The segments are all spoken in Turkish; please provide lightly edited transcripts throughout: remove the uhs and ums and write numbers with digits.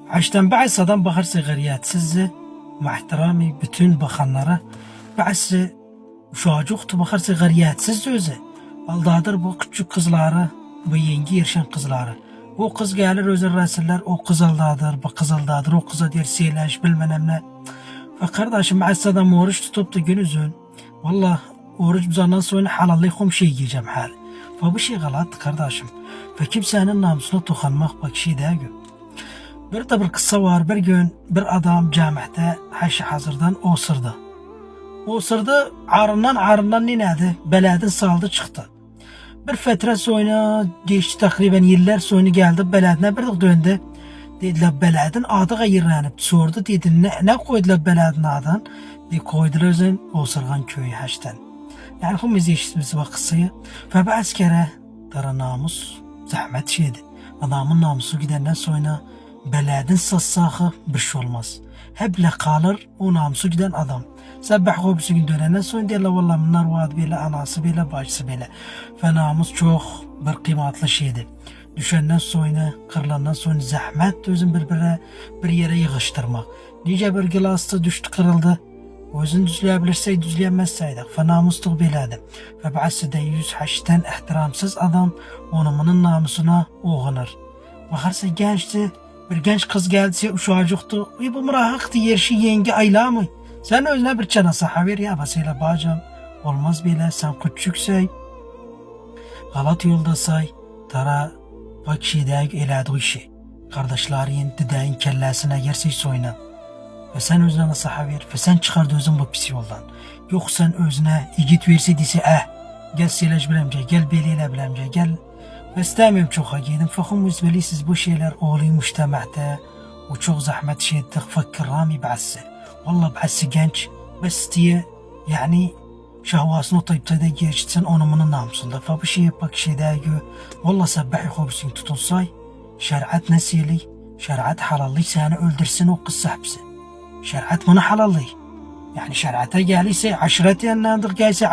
Haçtan bazı adam bakarsa gariyatsizdi. Mah ihtirami bütün bakanlara. Bazı uşacıktı bakarsa gariyatsizdi özü. Aldadır bu küçük kızları, bu yengi yerşen kızları. O kız gelir özel resuller, o kız aldadır, bu kız aldadır, o kıza der seyleş bilmenem ne. Fa kardeşim bazı adam oruç tutup da günüzün. Valla oruç bizden sonra halallikum şey yiyeceğim hal. Fa bu şey galat kardeşim. Fa kimsenin namusuna dokunmak bak şey değil. Bir de bir kıssa var. Bir gün bir adam camide haşı hazırdan osurdu. Osurdu arından ninedi. Beledin saldı çıktı. Bir fetre sonra geçti takriben yıllar sonra geldi beledine bir döndü. Dediler beledin adı gayırlanıp sordu dedi ne koydular beledin adını? Dedi koydular özün osurgan köyü haştan. Yani bu izleyişimiz var kıssayı. Ve bazı kere dara namus zahmet şeydi. Adamın namusu gidenden sonra beledin sassakı bir şey olmaz. Heble kalır o namusu giden adam. Sabah koybusu gün dönenden sonra derler valla bunlar vaad böyle anası böyle bacısı böyle. Ve namus çok bir kıymetli şeydi. Düşenden sonra kırılandan sonra zahmet özün bir yere yığıştırmak. Nice bir gilasta düştü kırıldı. Özün düzleyebilirseydi düzleyemezseydik. Fe namusluk beledi. Ve bazı da 108'ten ihtiramsız adam onun namusuna oğunur. Bakarsa gençti. Bir genç kız geldiyse uşacıktı. Bu mırahıktı yerşi yengi ayla mı? Sen özüne bir çanası haber ya basıyla bacım. Olmaz bile sen küçüksey. Galat yolda say. Tara bak şeydeki eladi işi. Kardeşlerin dideğin kellesine yersey soyna. Ve sen özüne nasıl haber? Ve sen çıkardı özün bu pis yoldan. Yok sen özüne igit verse dese gel silaj bilemce, gel beliyle bilemce, gel. Ve istemem çok hakidim. Fakım üzbeli siz bu şeyler oğlu müştemahte. O çok zahmet şeydi. Fakir rami ba'sı. Valla ba'sı genç. Bes diye yani şahvasını tayıptayda geçsin onun namusunda. Fa bu şey bak şeyde valla sabbahi khobsin tutulsay. Şeriat nesili. Şeriat halalli seni öldürsün o kız hapsi. Şeriat bana halalli. Yani şeriata geliyse aşiretiyen nandık gelse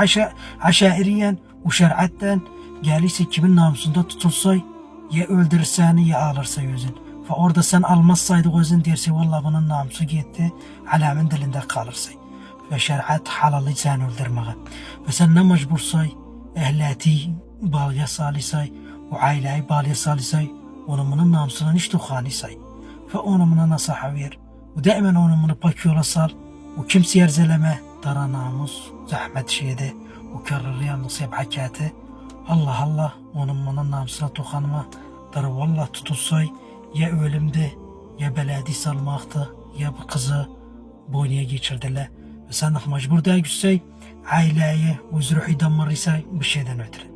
aşairiyen o şeriatten geliyse kimin namusunda tutulsay ya öldürürseni ya alırsa yüzün. Ve orada sen almazsaydı gözün derse valla bunun namusu gitti alamın dilinde kalırsay. Ve şeriat halalli seni öldürmeye. Ve sen ne mecbursay ehliyeti bağlıya salisay o aileyi bağlıya salisay onun namusuna hiç dokhanisay. Ve onun nasiha ver. Ve daimen onun pak yola sal. O kimse yerzeleme dara namus zahmet şeydi. O kararıya nasip hakati. Allah onun namusuna dokunma. Dara valla tutulsay ya ölümde ya beledi salmaktı ya bu kızı boynaya geçirdiler. Ve sen mecbur da gütsey aileyi ve zürühü damarıysay bir şeyden ötürü.